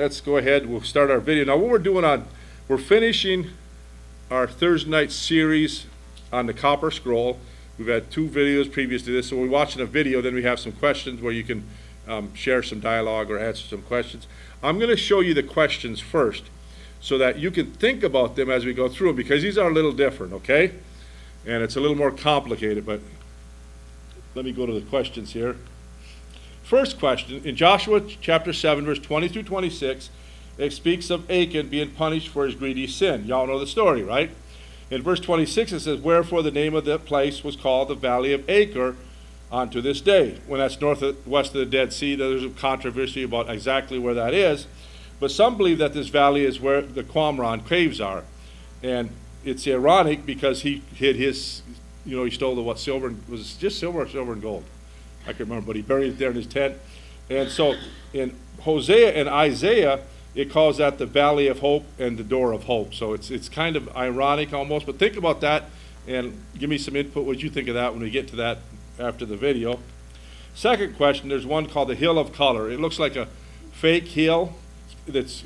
let's go ahead. We'll start our video. Now, what we're finishing our Thursday night series on the Copper Scroll. We've had 2 videos previous to this, so we're watching a video, then we have some questions where you can share some dialogue or answer some questions. I'm going to show you the questions first so that you can think about them as we go through them, because these are a little different, okay? And it's a little more complicated, but let me go to the questions here. First question, in Joshua chapter 7, verse 20 through 26, it speaks of Achan being punished for his greedy sin. Y'all know the story, right? In verse 26, it says, wherefore the name of the place was called the Valley of Achor unto this day. When that's west of the Dead Sea, there's a controversy about exactly where that is. But some believe that this valley is where the Qumran caves are. And it's ironic because he hid his, he stole the silver, was it just silver and gold? I can't remember, but he buried it there in his tent. And so in Hosea and Isaiah, it calls that the Valley of Hope and the Door of Hope. So it's kind of ironic almost, but think about that and give me some input what you think of that when we get to that after the video. Second question, there's one called the Hill of Color. It looks like a fake hill that's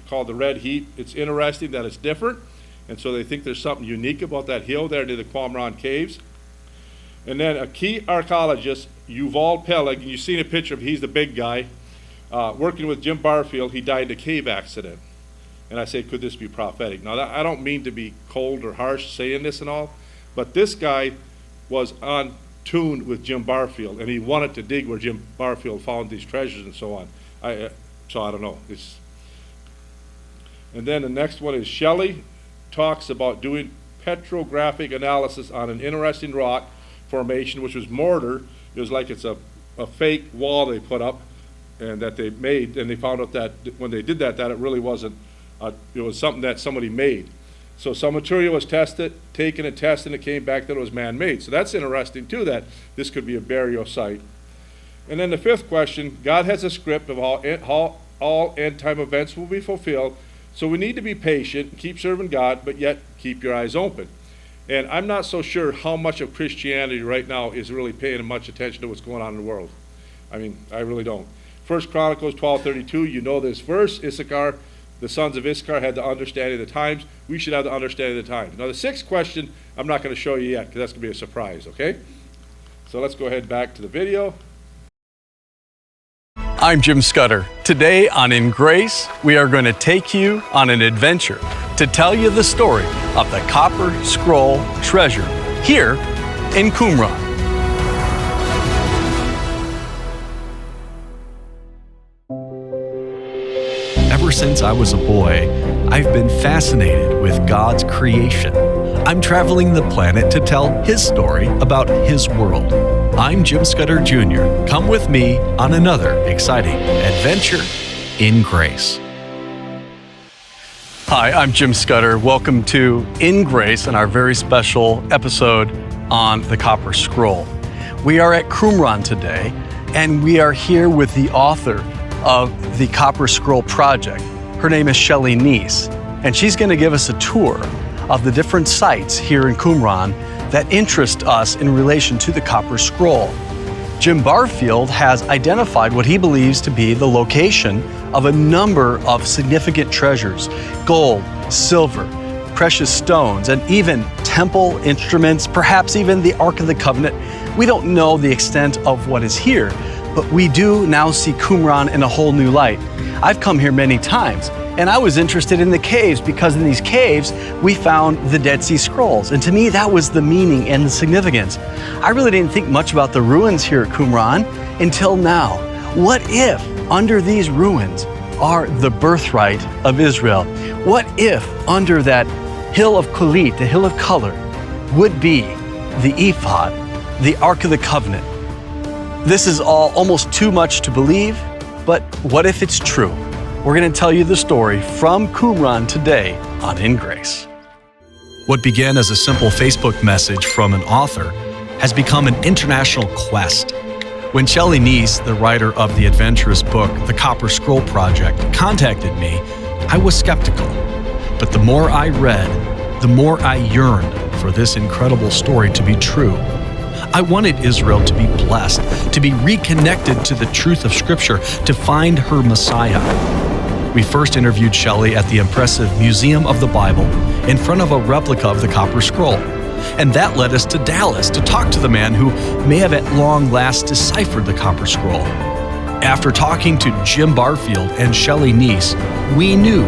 called the Red Heap. It's interesting that it's different, and so they think there's something unique about that hill there near the Qumran Caves. And then a key archaeologist, Yuval Peleg, and you've seen a picture of him, he's the big guy, working with Jim Barfield. He died in a cave accident. And I say, could this be prophetic? Now, I don't mean to be cold or harsh saying this and all, but this guy was on tune with Jim Barfield, and he wanted to dig where Jim Barfield found these treasures and so on. So I don't know. And then the next one is Shelley talks about doing petrographic analysis on an interesting rock formation, which was mortar. It was like it's a fake wall they put up and that they made, and they found out that when they did that it really wasn't, it was something that somebody made. So some material was taken and tested, and it came back that it was man-made. So that's interesting too, that this could be a burial site. And then the fifth question, God has a script of all end-time events will be fulfilled, so we need to be patient, keep serving God, but yet keep your eyes open. And I'm not so sure how much of Christianity right now is really paying much attention to what's going on in the world. I mean, I really don't. 1 Chronicles 12:32, you know this verse, Issachar, the sons of Issachar had the understanding of the times. We should have the understanding of the times. Now the sixth question, I'm not going to show you yet because that's going to be a surprise, okay? So let's go ahead back to the video. I'm Jim Scudder. Today on In Grace, we are going to take you on an adventure to tell you the story of the Copper Scroll treasure here in Qumran. Ever since I was a boy, I've been fascinated with God's creation. I'm traveling the planet to tell His story about His world. I'm Jim Scudder Jr. Come with me on another exciting adventure in grace. Hi, I'm Jim Scudder. Welcome to In Grace and our very special episode on the Copper Scroll. We are at Qumran today, and we are here with the author of the Copper Scroll Project. Her name is Shelley Neese, and she's going to give us a tour of the different sites here in Qumran that interest us in relation to the Copper Scroll. Jim Barfield has identified what he believes to be the location of a number of significant treasures: gold, silver, precious stones, and even temple instruments, perhaps even the Ark of the Covenant. We don't know the extent of what is here, but we do now see Qumran in a whole new light. I've come here many times, and I was interested in the caves because in these caves we found the Dead Sea Scrolls, and to me that was the meaning and the significance. I really didn't think much about the ruins here at Qumran until now. What if under these ruins are the birthright of Israel? What if under that hill of Kulit, the hill of color, would be the ephod, the Ark of the Covenant? This is all almost too much to believe, but what if it's true? We're going to tell you the story from Qumran today on In Grace. What began as a simple Facebook message from an author has become an international quest. When Shelley Neese, the writer of the adventurous book, The Copper Scroll Project, contacted me, I was skeptical. But the more I read, the more I yearned for this incredible story to be true. I wanted Israel to be blessed, to be reconnected to the truth of Scripture, to find her Messiah. We first interviewed Shelley at the impressive Museum of the Bible in front of a replica of the Copper Scroll. And that led us to Dallas to talk to the man who may have at long last deciphered the Copper Scroll. After talking to Jim Barfield and Shelley Neese, we knew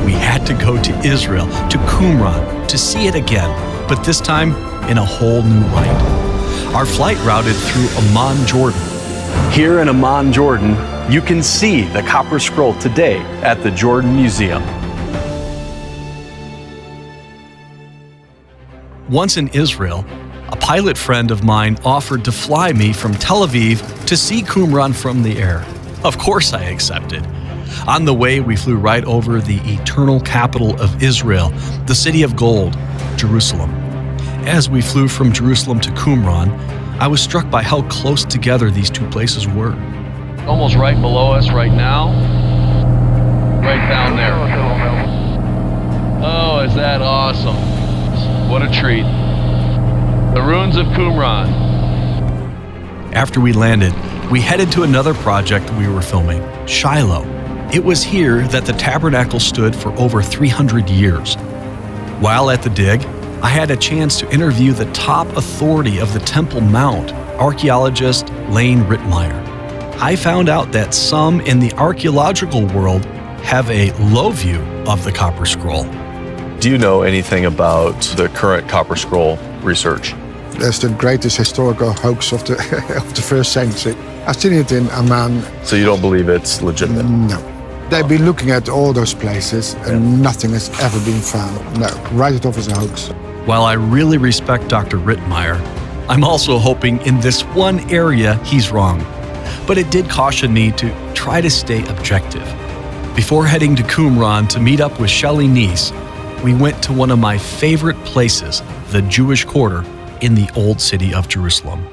we had to go to Israel, to Qumran, to see it again, but this time in a whole new light. Our flight routed through Amman, Jordan. Here in Amman, Jordan, you can see the Copper Scroll today at the Jordan Museum. Once in Israel, a pilot friend of mine offered to fly me from Tel Aviv to see Qumran from the air. Of course I accepted. On the way, we flew right over the eternal capital of Israel, the city of gold, Jerusalem. As we flew from Jerusalem to Qumran, I was struck by how close together these two places were. Almost right below us right now. Right down there. Oh, is that awesome? What a treat. The ruins of Qumran. After we landed, we headed to another project we were filming, Shiloh. It was here that the tabernacle stood for over 300 years. While at the dig, I had a chance to interview the top authority of the Temple Mount, archaeologist Lane Rittmeyer. I found out that some in the archaeological world have a low view of the Copper Scroll. Do you know anything about the current Copper Scroll research? That's the greatest historical hoax of the of the first century. I've seen it in Amman. So you don't believe it's legitimate? No. They've been looking at all those places and nothing has ever been found. No, write it off as a hoax. While I really respect Dr. Rittmeyer, I'm also hoping in this one area he's wrong. But it did caution me to try to stay objective. Before heading to Qumran to meet up with Shelley Neese, we went to one of my favorite places, the Jewish Quarter in the old city of Jerusalem.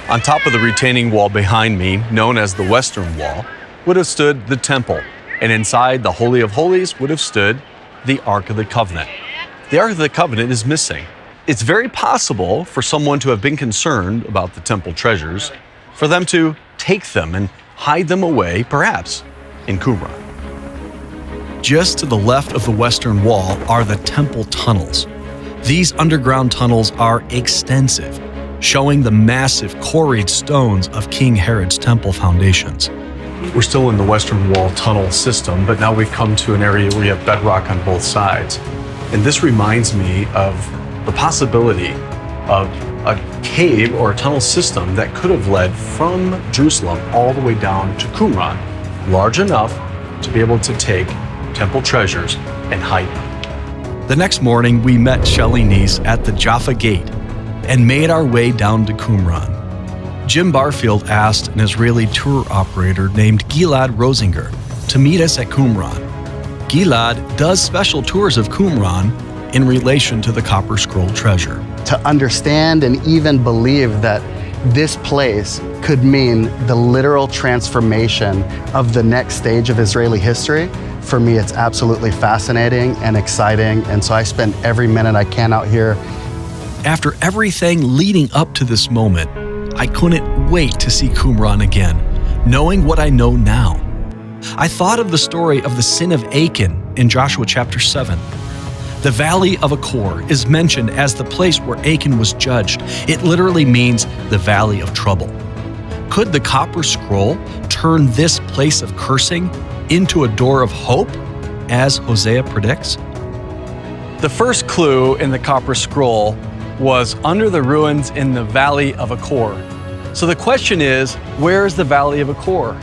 On top of the retaining wall behind me, known as the Western Wall, would have stood the temple, and inside the Holy of Holies would have stood the Ark of the Covenant. The Ark of the Covenant is missing. It's very possible for someone to have been concerned about the temple treasures, for them to take them and hide them away, perhaps, in Qumran. Just to the left of the Western Wall are the temple tunnels. These underground tunnels are extensive, showing the massive quarried stones of King Herod's temple foundations. We're still in the Western Wall tunnel system, but now we've come to an area where you have bedrock on both sides. And this reminds me of the possibility of a cave or a tunnel system that could have led from Jerusalem all the way down to Qumran, large enough to be able to take temple treasures and hide them. The next morning, we met Shelley Neese at the Jaffa Gate and made our way down to Qumran. Jim Barfield asked an Israeli tour operator named Gilad Rosinger to meet us at Qumran. Gilad does special tours of Qumran in relation to the Copper Scroll treasure. To understand and even believe that this place could mean the literal transformation of the next stage of Israeli history, for me, it's absolutely fascinating and exciting. And so I spend every minute I can out here. After everything leading up to this moment, I couldn't wait to see Qumran again, knowing what I know now. I thought of the story of the sin of Achan in Joshua chapter 7. The Valley of Achor is mentioned as the place where Achan was judged. It literally means the Valley of Trouble. Could the Copper Scroll turn this place of cursing into a door of hope, as Hosea predicts? The first clue in the Copper Scroll was under the ruins in the Valley of Achor. So the question is, where is the Valley of Achor?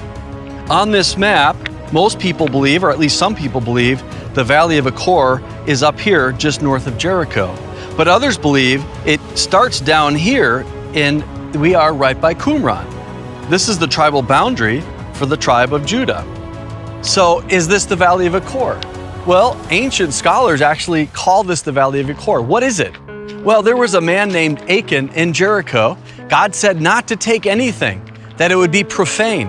On this map, most people believe, or at least some people believe, the Valley of Achor is up here just north of Jericho. But others believe it starts down here and we are right by Qumran. This is the tribal boundary for the tribe of Judah. So is this the Valley of Achor? Well, ancient scholars actually call this the Valley of Achor. What is it? Well, there was a man named Achan in Jericho. God said not to take anything, that it would be profane.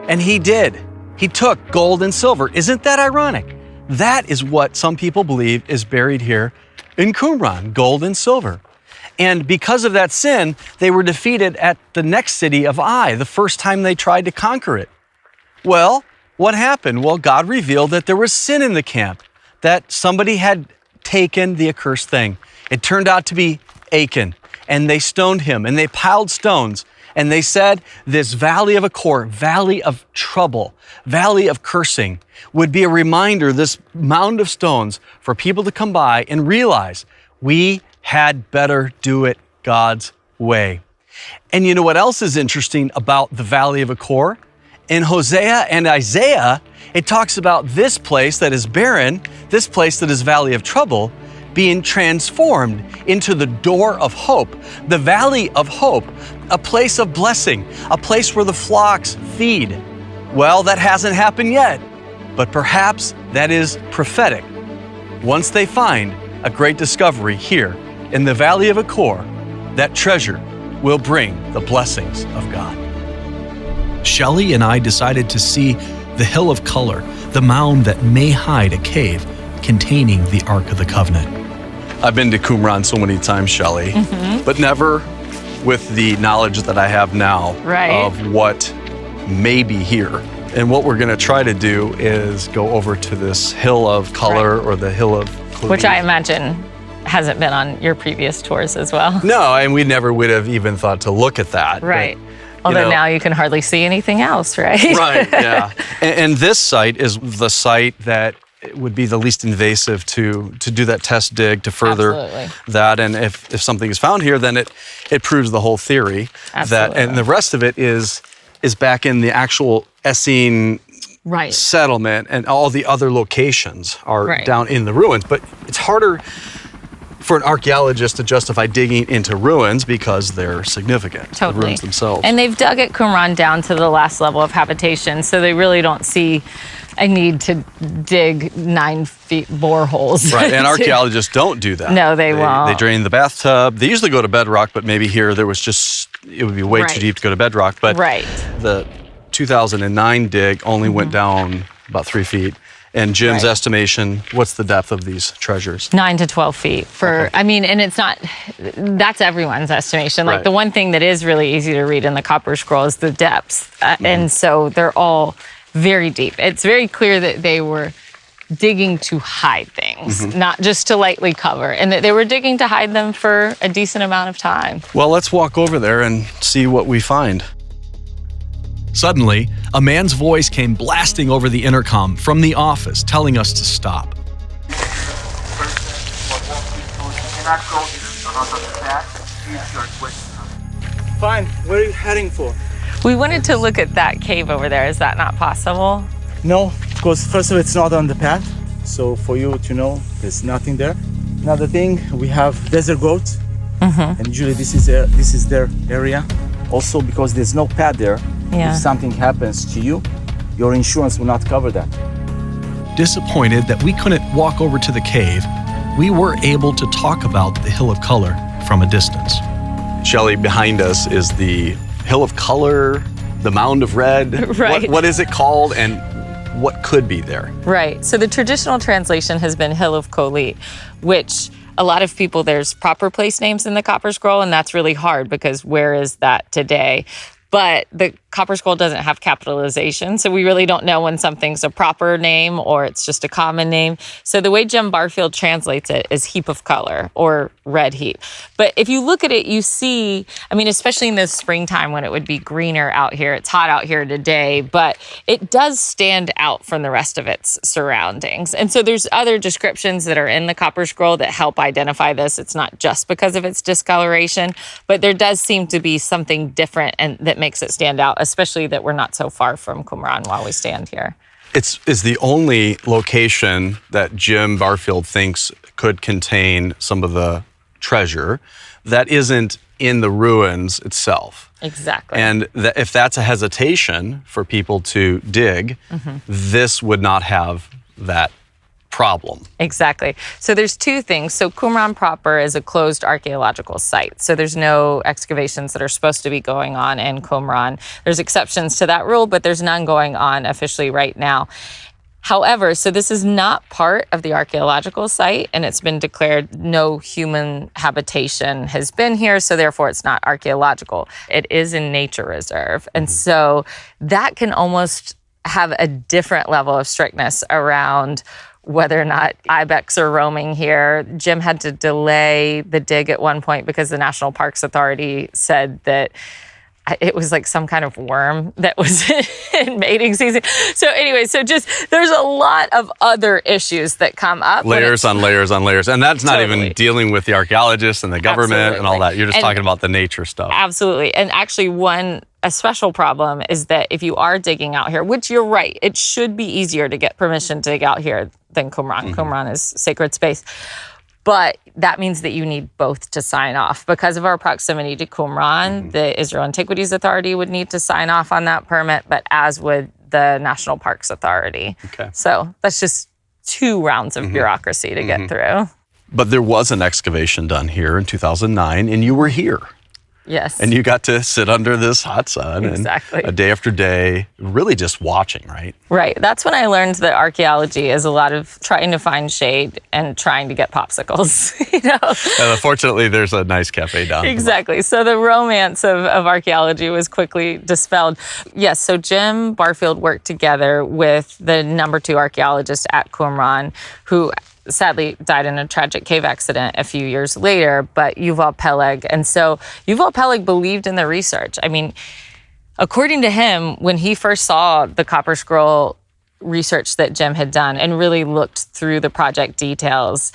And he did. He took gold and silver. Isn't that ironic? That is what some people believe is buried here in Qumran, gold and silver. And because of that sin, they were defeated at the next city of Ai, the first time they tried to conquer it. Well, What happened? Well, God revealed that there was sin in the camp, that somebody had taken the accursed thing. It turned out to be Achan, and they stoned him, and they piled stones, and they said this valley of Achor, valley of trouble, valley of cursing, would be a reminder, this mound of stones, for people to come by and realize we had better do it God's way. And you know what else is interesting about the valley of Achor? In Hosea and Isaiah, it talks about this place that is barren, this place that is valley of trouble, being transformed into the door of hope, the valley of hope, a place of blessing, a place where the flocks feed. Well, that hasn't happened yet, but perhaps that is prophetic. Once they find a great discovery here in the valley of Achor, that treasure will bring the blessings of God. Shelley and I decided to see the Hill of Color, the mound that may hide a cave containing the Ark of the Covenant. I've been to Qumran so many times, Shelley, but never with the knowledge that I have now of what may be here. And what we're going to try to do is go over to this Hill of Color or the Hill of Cluny. Which I imagine hasn't been on your previous tours as well. No, and we never would have even thought to look at that. Right. But, although now you can hardly see anything else, right? Right, yeah. And this site is the site that would be the least invasive to do that test dig to further that. And if something is found here, then it proves the whole theory. That, and the rest of it is back in the actual Essene settlement, and all the other locations are down in the ruins. But it's harder for an archaeologist to justify digging into ruins because they're significant, the ruins themselves. And they've dug at Qumran down to the last level of habitation, so they really don't see a need to dig 9 feet boreholes. Right, and archaeologists don't do that. No, they won't. They drain the bathtub. They usually go to bedrock, but maybe here there was just, it would be way too deep to go to bedrock. But the 2009 dig only went down about 3 feet. And Jim's estimation, what's the depth of these treasures? 9 to 12 feet for, I mean, and it's not, that's everyone's estimation. Like the one thing that is really easy to read in the Copper Scroll is the depths. And so they're all very deep. It's very clear that they were digging to hide things, not just to lightly cover, and that they were digging to hide them for a decent amount of time. Well, let's walk over there and see what we find. Suddenly, a man's voice came blasting over the intercom from the office, telling us to stop. Fine, where are you heading for? We wanted to look at that cave over there. Is that not possible? No, because first of all, it's not on the path. So for you to know, there's nothing there. Another thing, we have desert goats. And usually this is their area. Also because there's no path there, if something happens to you, your insurance will not cover that. Disappointed that we couldn't walk over to the cave, we were able to talk about the Hill of Color from a distance. Shelley, behind us is the Hill of Color, the Mound of Red. Right. What is it called, and what could be there? Right. So the traditional translation has been Hill of Kolit, which a lot of people, there's proper place names in the Copper Scroll, and that's really hard because where is that today? But the Copper Scroll doesn't have capitalization, so we really don't know when something's a proper name or it's just a common name. So the way Jim Barfield translates it is heap of color or red heap. But if you look at it, you see, I mean, especially in the springtime when it would be greener out here, it's hot out here today, but it does stand out from the rest of its surroundings. And so there's other descriptions that are in the Copper Scroll that help identify this. It's not just because of its discoloration, but there does seem to be something different and that makes it stand out, especially that we're not so far from Qumran while we stand here. It's the only location that Jim Barfield thinks could contain some of the treasure that isn't in the ruins itself. Exactly. And if that's a hesitation for people to dig, this would not have that problem. Exactly. So there's two things. So Qumran proper is a closed archaeological site. So there's no excavations that are supposed to be going on in Qumran. There's exceptions to that rule, but there's none going on officially right now. However, so this is not part of the archaeological site, and it's been declared no human habitation has been here, so therefore it's not archaeological. It is in nature reserve. And so that can almost have a different level of strictness around whether or not ibex are roaming here. Jim had to delay the dig at one point because the National Parks Authority said that it was like some kind of worm that was in mating season. So anyway, there's a lot of other issues that come up. Layers on layers on layers. And that's not even dealing with the archaeologists and the government and all that. You're just talking about the nature stuff. Absolutely. And actually a special problem is that if you are digging out here, which you're right, it should be easier to get permission to dig out here than Qumran. Qumran is sacred space. But that means that you need both to sign off. Because of our proximity to Qumran, the Israel Antiquities Authority would need to sign off on that permit, but as would the National Parks Authority. Okay. So that's just 2 rounds of bureaucracy to get through. But there was an excavation done here in 2009, and you were here. Yes. And you got to sit under this hot sun Exactly. and day after day, really just watching, right? Right. That's when I learned that archaeology is a lot of trying to find shade and trying to get popsicles. And fortunately, there's a nice cafe down. Exactly. So the romance of archaeology was quickly dispelled. Yes, so Jim Barfield worked together with the number 2 archaeologist at Qumran, who sadly died in a tragic cave accident a few years later, but Yuval Peleg. And so Yuval Peleg believed in the research. I mean, according to him, when he first saw the Copper Scroll research that Jim had done and really looked through the project details,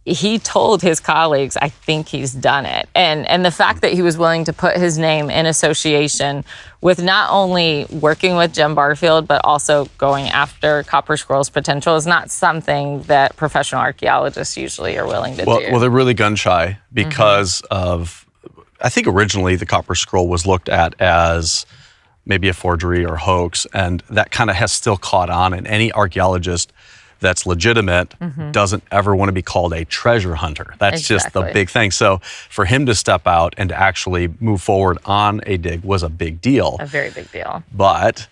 he told his colleagues, I think he's done it. And the fact that he was willing to put his name in association with not only working with Jim Barfield, but also going after Copper Scroll's potential is not something that professional archaeologists usually are willing to do. Well, they're really gun shy because of, I think originally the Copper Scroll was looked at as maybe a forgery or hoax, and that kind of has still caught on, and any archaeologist that's legitimate doesn't ever want to be called a treasure hunter. That's just the big thing. So for him to step out and to actually move forward on a dig was a big deal. A very big deal. But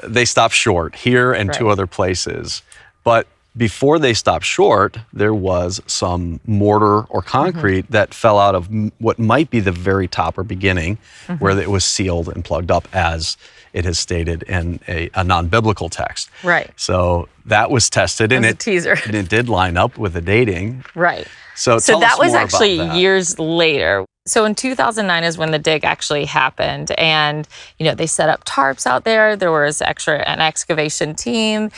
they stopped short here and 2 other places. But before they stopped short, there was some mortar or concrete that fell out of what might be the very top or beginning, where it was sealed and plugged up as it is stated in a non-biblical text. Right. So that was tested, and a teaser. And it did line up with the dating. Right. So tell that us was more actually about that. years later. So in 2009 is when the dig actually happened, and they set up tarps out there. There was an excavation team.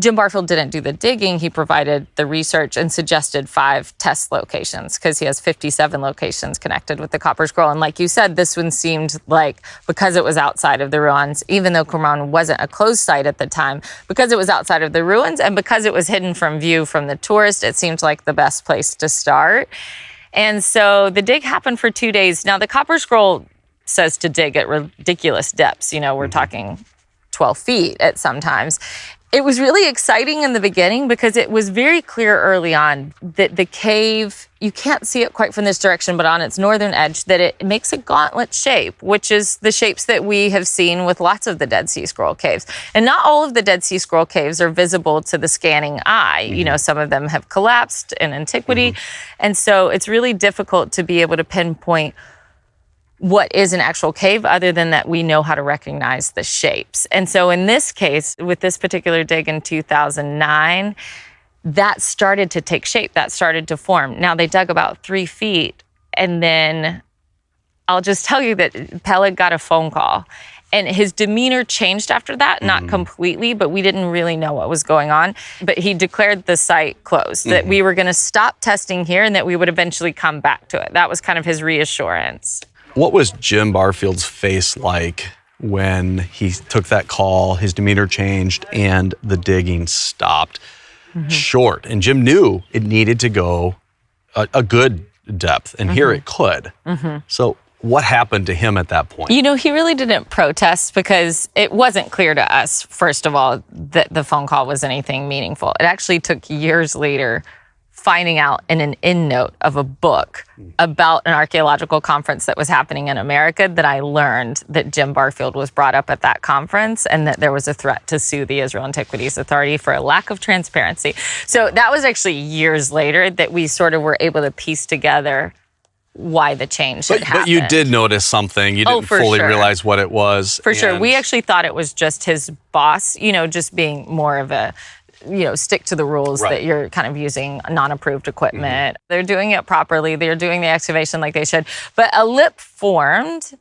Jim Barfield didn't do the digging. He provided the research and suggested 5 test locations because he has 57 locations connected with the Copper Scroll. And like you said, this one seemed like, because it was outside of the ruins, even though Qumran wasn't a closed site at the time, because it was outside of the ruins and because it was hidden from view from the tourist, it seemed like the best place to start. And so the dig happened for 2 days. Now, the Copper Scroll says to dig at ridiculous depths. We're talking 12 feet at sometimes. It was really exciting in the beginning because it was very clear early on that the cave, you can't see it quite from this direction, but on its northern edge, that it makes a gauntlet shape, which is the shapes that we have seen with lots of the Dead Sea Scroll caves. And not all of the Dead Sea Scroll caves are visible to the scanning eye. Some of them have collapsed in antiquity. And so it's really difficult to be able to pinpoint what is an actual cave other than that we know how to recognize the shapes. And so in this case, with this particular dig in 2009, that started to take shape, that started to form. Now they dug about 3 feet, and then I'll just tell you that Peleg got a phone call, and his demeanor changed after that, not completely, but we didn't really know what was going on. But he declared the site closed, that we were gonna stop testing here and that we would eventually come back to it. That was kind of his reassurance. What was Jim Barfield's face like when he took that call, his demeanor changed, and the digging stopped short? And Jim knew it needed to go a good depth, and here it could. So what happened to him at that point? He really didn't protest because it wasn't clear to us, first of all, that the phone call was anything meaningful. It actually took years later finding out in an endnote of a book about an archaeological conference that was happening in America that I learned that Jim Barfield was brought up at that conference and that there was a threat to sue the Israel Antiquities Authority for a lack of transparency. So that was actually years later that we sort of were able to piece together why the change had happened. But you did notice something. You didn't for fully sure. realize what it was. For sure. and- We actually thought it was just his boss, just being more of a, stick to the rules Right. that you're kind of using non-approved equipment. They're doing it properly. They're doing the excavation like they should. But a lip formed.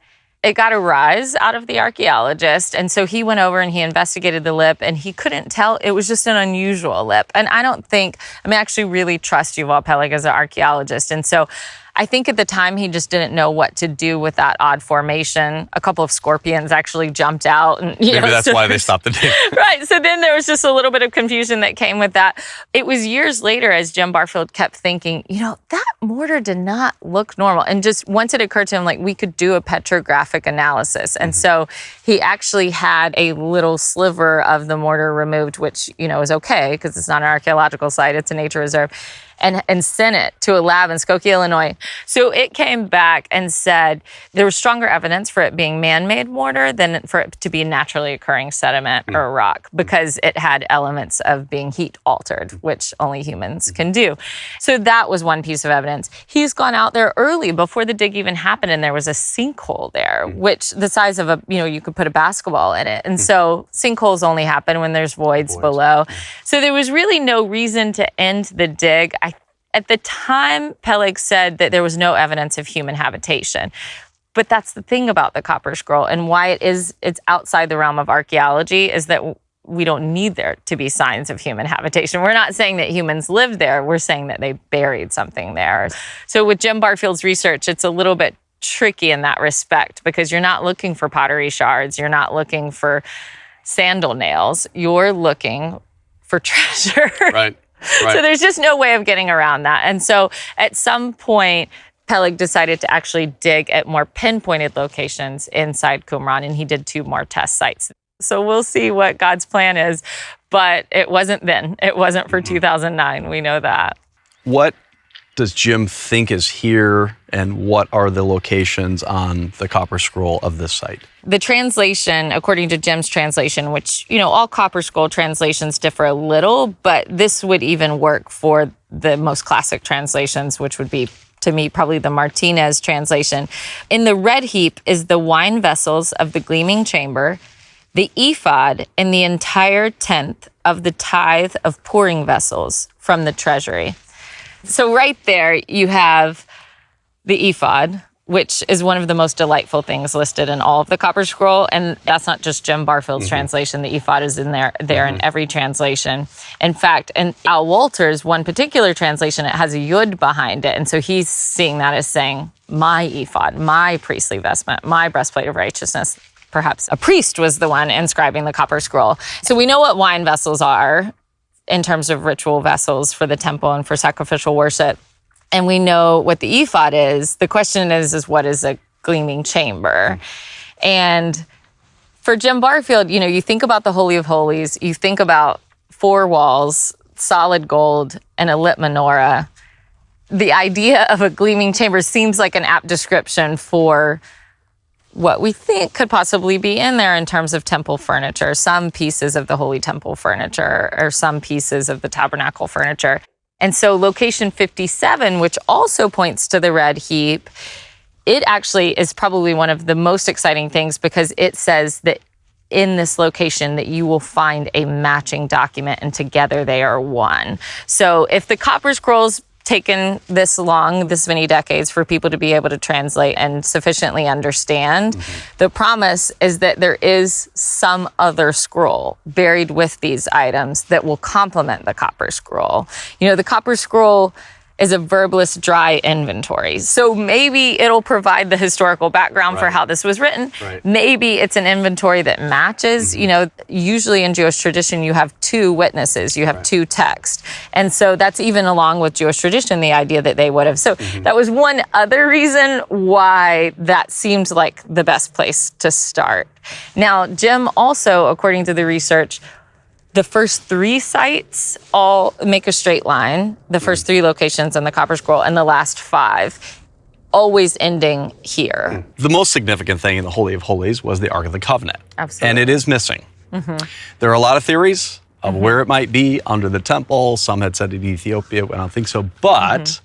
It got a rise out of the archaeologist. And so he went over and he investigated the lip and he couldn't tell. It was just an unusual lip. And I actually really trust Yuval Peleg as an archaeologist. And so I think at the time he just didn't know what to do with that odd formation. A couple of scorpions actually jumped out. And, Maybe that's why they stopped the dig. Right. So then there was just a little bit of confusion that came with that. It was years later as Jim Barfield kept thinking, that mortar did not look normal. And just once it occurred to him, like we could do a petrographic analysis. And so he actually had a little sliver of the mortar removed, which, is okay because it's not an archaeological site. It's a nature reserve. And sent it to a lab in Skokie, Illinois. So it came back and said there was stronger evidence for it being man-made mortar than for it to be naturally occurring sediment or rock because it had elements of being heat altered, which only humans can do. So that was one piece of evidence. He's gone out there early before the dig even happened and there was a sinkhole there, which the size of you could put a basketball in it. And so sinkholes only happen when there's voids below. So there was really no reason to end the dig. At the time, Peleg said that there was no evidence of human habitation. But that's the thing about the Copper Scroll and why it's outside the realm of archaeology is that we don't need there to be signs of human habitation. We're not saying that humans lived there. We're saying that they buried something there. So with Jim Barfield's research, it's a little bit tricky in that respect because you're not looking for pottery shards. You're not looking for sandal nails. You're looking for treasure. Right. So there's just no way of getting around that. And so at some point, Peleg decided to actually dig at more pinpointed locations inside Qumran, and he did 2 more test sites. So we'll see what God's plan is, but it wasn't then. It wasn't for 2009. We know that. What does Jim think is here, and what are the locations on the Copper Scroll of this site? The translation, according to Jim's translation, which, all Copper Scroll translations differ a little, but this would even work for the most classic translations, which would be, to me, probably the Martinez translation. In the red heap is the wine vessels of the gleaming chamber, the ephod, and the entire tenth of the tithe of pouring vessels from the treasury. So right there, you have the ephod, which is one of the most delightful things listed in all of the Copper Scroll. And that's not just Jim Barfield's translation. The ephod is in there in every translation. In fact, in Al Walter's one particular translation, it has a yud behind it. And so he's seeing that as saying, my ephod, my priestly vestment, my breastplate of righteousness. Perhaps a priest was the one inscribing the Copper Scroll. So we know what wine vessels are in terms of ritual vessels for the temple and for sacrificial worship. And we know what the ephod is. The question is what is a gleaming chamber? And for Jim Barfield, you think about the Holy of Holies, you think about 4 walls, solid gold, and a lit menorah. The idea of a gleaming chamber seems like an apt description for what we think could possibly be in there in terms of temple furniture, some pieces of the Holy Temple furniture or some pieces of the tabernacle furniture. And so location 57, which also points to the red heap, it actually is probably one of the most exciting things because it says that in this location that you will find a matching document and together they are one. So if the Copper Scrolls taken this long, this many decades for people to be able to translate and sufficiently understand, the promise is that there is some other scroll buried with these items that will complement the Copper Scroll. The Copper Scroll is a verbless dry inventory. So maybe it'll provide the historical background for how this was written. Right. Maybe it's an inventory that matches. Usually in Jewish tradition, you have 2 witnesses, you have 2 texts. And so that's even along with Jewish tradition, the idea that they would have. So that was one other reason why that seemed like the best place to start. Now, Jim also, according to the research, the first 3 sites all make a straight line, the first 3 locations in the Copper Scroll, and the last 5 always ending here. The most significant thing in the Holy of Holies was the Ark of the Covenant. Absolutely. And it is missing. There are a lot of theories of where it might be under the temple. Some had said in Ethiopia. I don't think so. But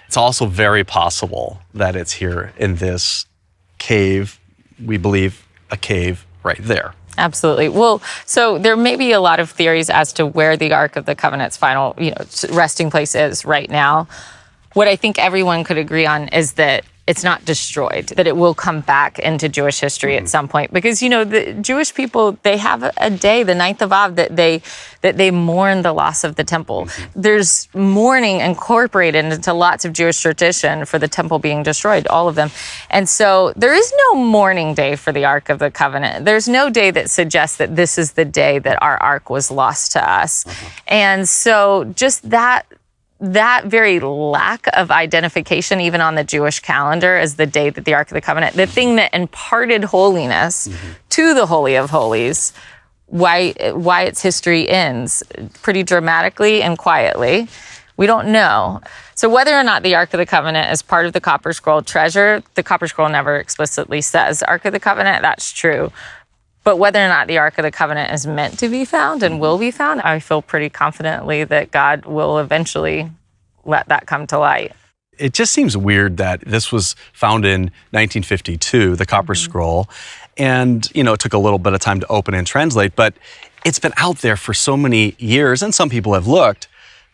It's also very possible that it's here in this cave, we believe a cave right there. Absolutely. Well, so there may be a lot of theories as to where the Ark of the Covenant's final, resting place is right now. What I think everyone could agree on is that it's not destroyed, that it will come back into Jewish history at some point. Because, the Jewish people, they have a day, the 9th of Av, that they mourn the loss of the temple. There's mourning incorporated into lots of Jewish tradition for the temple being destroyed, all of them. And so there is no mourning day for the Ark of the Covenant. There's no day that suggests that this is the day that our Ark was lost to us. And so just that very lack of identification, even on the Jewish calendar, as the day that the Ark of the Covenant, the thing that imparted holiness to the Holy of Holies, why its history ends pretty dramatically and quietly, we don't know. So whether or not the Ark of the Covenant is part of the Copper Scroll treasure, the Copper Scroll never explicitly says Ark of the Covenant, that's true. But whether or not the Ark of the Covenant is meant to be found and will be found, I feel pretty confidently that God will eventually let that come to light. It just seems weird that this was found in 1952, the Copper Scroll, and, it took a little bit of time to open and translate, but it's been out there for so many years, and some people have looked,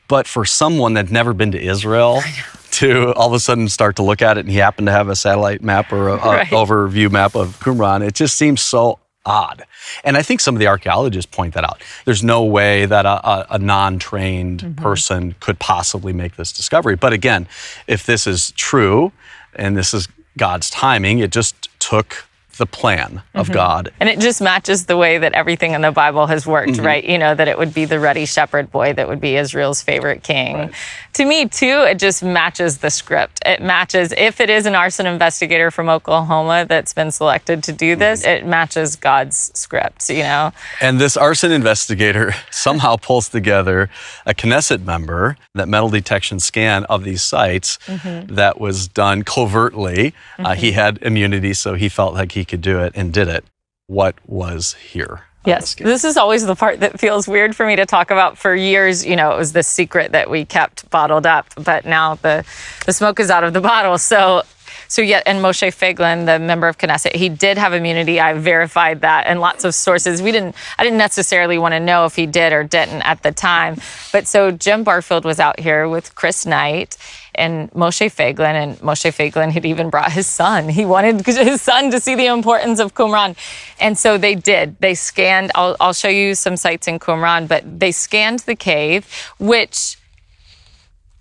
but for someone that's never been to Israel to all of a sudden start to look at it, and he happened to have a satellite map or an overview map of Qumran, it just seems so odd. And I think some of the archaeologists point that out. There's no way that a non-trained person could possibly make this discovery. But again, if this is true and this is God's timing, it just took the plan of God. And it just matches the way that everything in the Bible has worked, right? That it would be the ruddy shepherd boy that would be Israel's favorite king. Right. To me, too, it just matches the script. It matches, if it is an arson investigator from Oklahoma that's been selected to do this, it matches God's script, And this arson investigator somehow pulls together a Knesset member, that metal detection scan of these sites that was done covertly. He had immunity, so he felt like he could do it and did it. What was here? Yes, this is always the part that feels weird for me to talk about. For years, it was the secret that we kept bottled up, but now the smoke is out of the bottle. So yet, and Moshe Feiglin, the member of Knesset, he did have immunity. I verified that, and lots of sources. I didn't necessarily want to know if he did or didn't at the time. But so Jim Barfield was out here with Chris Knight and Moshe Feiglin, and Moshe Feiglin had even brought his son. He wanted his son to see the importance of Qumran. And so they did. They scanned, I'll show you some sites in Qumran, but they scanned the cave, which,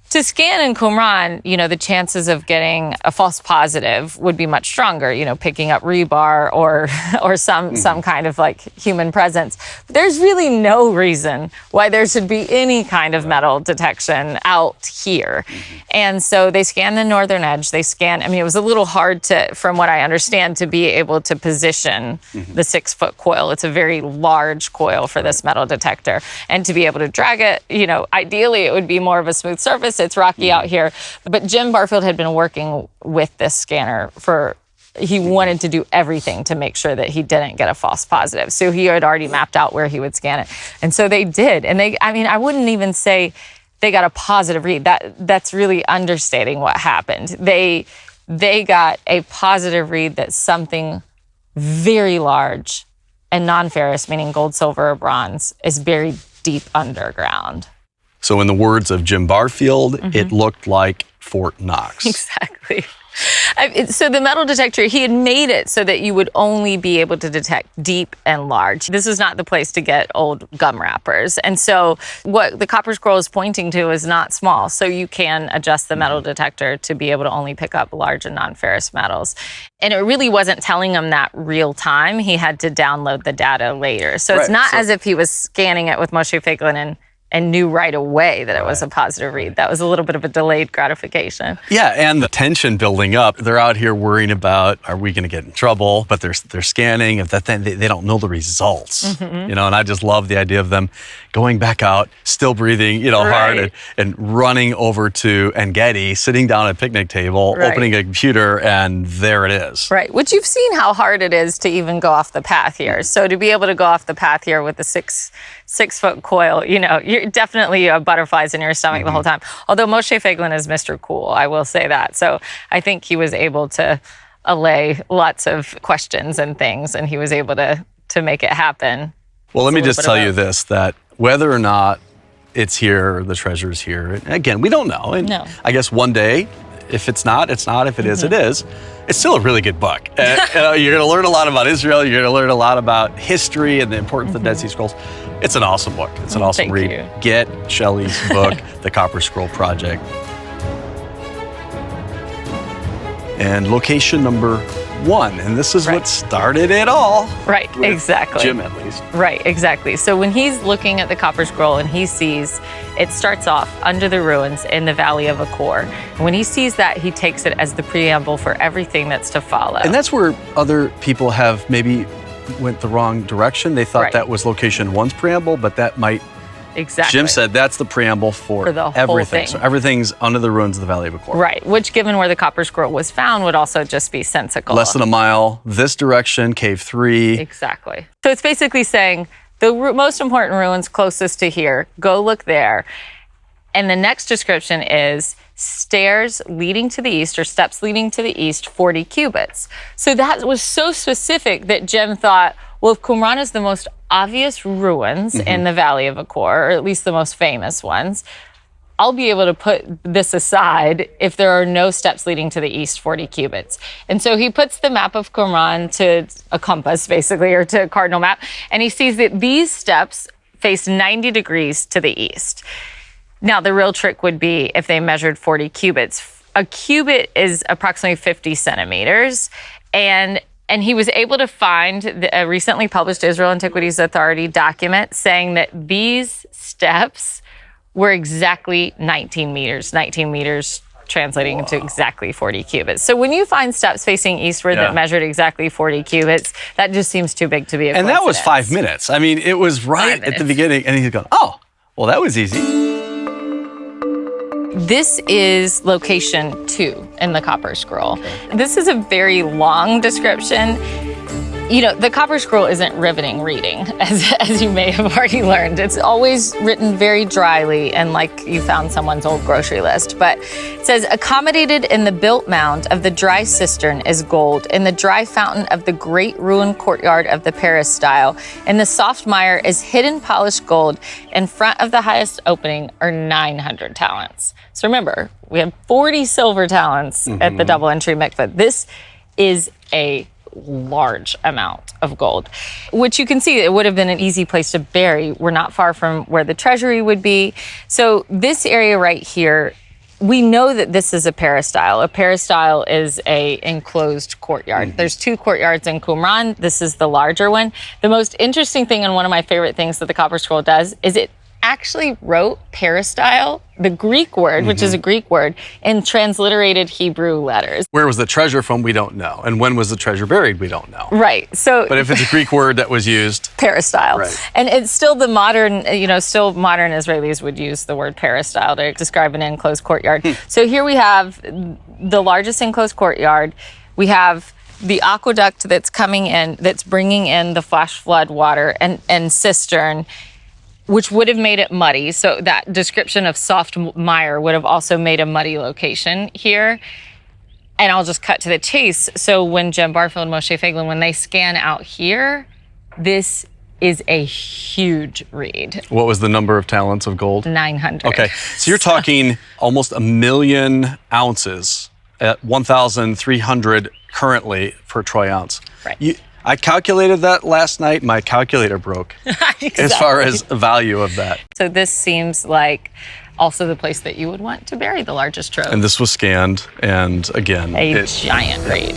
to scan in Qumran, the chances of getting a false positive would be much stronger, picking up rebar or some kind of human presence. But there's really no reason why there should be any kind of metal detection out here. And so they scanned the northern edge. It was a little hard from what I understand, to be able to position the 6-foot coil. It's a very large coil for this metal detector. And to be able to drag it, ideally it would be more of a smooth surface. It's rocky out here. But Jim Barfield had been working with this scanner he wanted to do everything to make sure that he didn't get a false positive. So he had already mapped out where he would scan it. And so they did. And I wouldn't even say they got a positive read. That's really understating what happened. They got a positive read that something very large and non-ferrous, meaning gold, silver, or bronze, is buried deep underground. So in the words of Jim Barfield, it looked like Fort Knox. Exactly. So the metal detector, he had made it so that you would only be able to detect deep and large. This is not the place to get old gum wrappers. And so what the Copper Scroll is pointing to is not small. So you can adjust the metal detector to be able to only pick up large and non-ferrous metals. And it really wasn't telling him that real time. He had to download the data later. So it's not as if he was scanning it with Moshe Feiglin and knew right away that it was a positive read. That was a little bit of a delayed gratification. Yeah, and the tension building up. They're out here worrying about, are we going to get in trouble? But they're scanning. If that, they don't know the results. And I just love the idea of them going back out, still breathing, hard, and running over to En-Gedi, sitting down at a picnic table, opening a computer, and there it is. Right, which you've seen how hard it is to even go off the path here. So to be able to go off the path here with the 6-foot coil, There definitely butterflies in your stomach the whole time. Although Moshe Feiglin is Mr. Cool, I will say that. So I think he was able to allay lots of questions and things, and he was able to make it happen. Well, let me It's a just little tell bit you of this, that whether or not it's here or the treasure's here, again, we don't know. And No. I guess one day, if it's not, it's not. If it is, it is. It's still a really good book. You're going to learn a lot about Israel. You're going to learn a lot about history and the importance of the Dead Sea Scrolls. It's an awesome book. It's an awesome Thank read. you. Get Shelley's book, The Copper Scroll Project. And location number 1, and this is what Right. started it all. Right, with exactly. Jim, at least. Right, exactly. So when he's looking at the Copper Scroll and he sees it starts off under the ruins in the Valley of Achor. When he sees that, he takes it as the preamble for everything that's to follow. And that's where other people have maybe went the wrong direction. They thought Right. that was location 1's preamble, but that might, exactly. Jim said that's the preamble for the whole everything. thing. So everything's under the ruins of the Valley of Achor. Right, which given where the Copper Scroll was found would also just be sensical. Less than a mile, this direction, Cave 3. Exactly. So it's basically saying the most important ruins closest to here, go look there. And the next description is stairs leading to the east or steps leading to the east, 40 cubits. So that was so specific that Jim thought, well, if Qumran is the most obvious ruins in the Valley of Achor, or at least the most famous ones, I'll be able to put this aside if there are no steps leading to the east 40 cubits. And so he puts the map of Qumran to a compass, basically, or to a cardinal map, and he sees that these steps face 90 degrees to the east. Now, the real trick would be if they measured 40 cubits. A cubit is approximately 50 centimeters, and he was able to find a recently published Israel Antiquities Authority document saying that these steps were exactly 19 meters translating into exactly 40 cubits. So when you find steps facing eastward that measured exactly 40 cubits, that just seems too big to be a And that was coincidence. 5 minutes. I mean, it was right at the beginning. And he's going, oh, well, that was easy. This is location 2 in the Copper Scroll. This is a very long description. You know, the Copper Scroll isn't riveting reading, as you may have already learned. It's always written very dryly and like you found someone's old grocery list. But it says, accommodated in the built mound of the dry cistern is gold, in the dry fountain of the great ruined courtyard of the peristyle, in the soft mire is hidden polished gold, in front of the highest opening are 900 talents. So remember, we have 40 silver talents at the double entry mikveh. This is a large amount of gold, which you can see it would have been an easy place to bury. We're not far from where the treasury would be. So this area right here, we know that this is a peristyle. A peristyle is a enclosed courtyard. There's 2 courtyards in Qumran. This is the larger one. The most interesting thing, and one of my favorite things that the Copper Scroll does, is it actually wrote peristyle, the Greek word, which is a Greek word, in transliterated Hebrew letters. Where was the treasure from? We don't know. And when was the treasure buried? We don't know. Right. So But if it's a Greek word that was used, peristyle. Right. And it's still the modern, still modern Israelis would use the word peristyle to describe an enclosed courtyard. So here we have the largest enclosed courtyard. We have the aqueduct that's coming in, that's bringing in the flash flood water and cistern, which would have made it muddy. So that description of soft mire would have also made a muddy location here. And I'll just cut to the chase. So when Jim Barfield and Moshe Feiglin, when they scan out here, this is a huge read. what was the number of talents of gold? 900. Okay, so you're talking almost 1 million ounces at 1,300 currently per troy ounce. Right. I calculated that last night. My calculator broke as far as the value of that. So this seems like also the place that you would want to bury the largest trove. And this was scanned, and again, a giant read.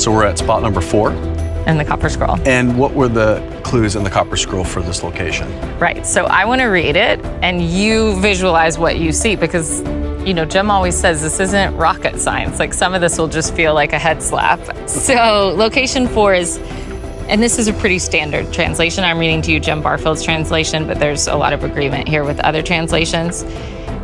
So we're at spot number 4. In the Copper Scroll. And what were the clues in the Copper Scroll for this location? Right. So I want to read it and you visualize what you see because, Jim always says this isn't rocket science. Like some of this will just feel like a head slap. So location 4 is, and this is a pretty standard translation. I'm reading to you Jim Barfield's translation, but there's a lot of agreement here with other translations.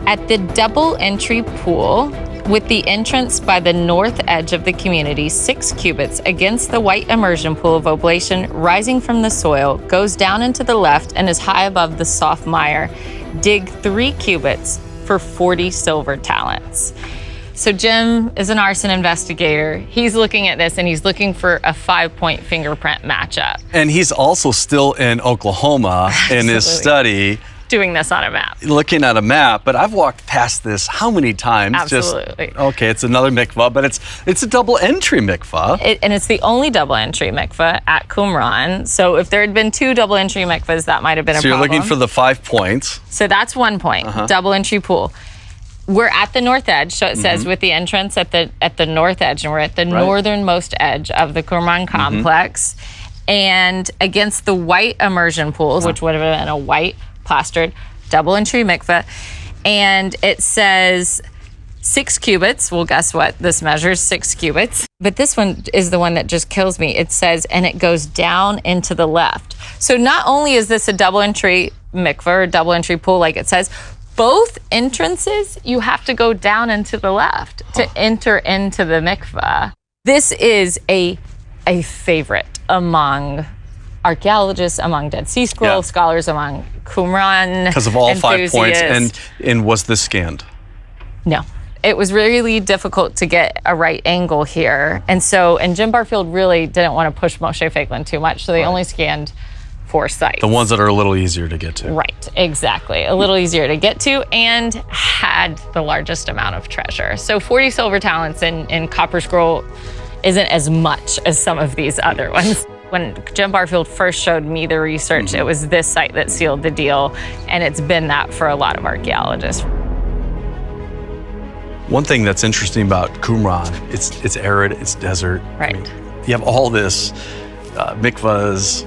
At the double entry pool with the entrance by the north edge of the community 6 cubits against the white immersion pool of oblation rising from the soil, goes down into the left and is high above the soft mire. Dig 3 cubits for 40 silver talents. So Jim is an arson investigator. He's looking at this and he's looking for a 5-point fingerprint matchup. And he's also still in Oklahoma in his study, Doing this on a map. looking at a map. But I've walked past this how many times? Absolutely. Okay, it's another mikvah, but it's a double entry mikvah. And it's the only double entry mikvah at Qumran. So if there had been 2 double entry mikvahs, that might have been a So you're problem. looking for the 5 points. So that's 1 point, double entry pool. We're at the north edge, so it says with the entrance at the north edge, and we're at the northernmost edge of the Qumran complex, and against the white immersion pools, which would have been a white plastered double entry mikveh, and it says 6 cubits. Well, guess what? This measures 6 cubits. But this one is the one that just kills me. It says, and it goes down into the left. So not only is this a double entry mikveh or double entry pool, like it says, both entrances, you have to go down into the left to enter into the mikveh. This is a favorite among archaeologists, among Dead Sea Scroll scholars, among Qumran Because of all 5 points. enthusiasts. And was this scanned? No. It was really difficult to get a right angle here. And Jim Barfield really didn't want to push Moshe Feiglin too much, so they only scanned 4 sites. The ones that are a little easier to get to. Right, exactly. A little easier to get to and had the largest amount of treasure. So 40 silver talents in Copper Scroll isn't as much as some of these other ones. When Jim Barfield first showed me the research, it was this site that sealed the deal, and it's been that for a lot of archaeologists. One thing that's interesting about Qumran, it's arid, it's desert. Right. You have all this mikvahs,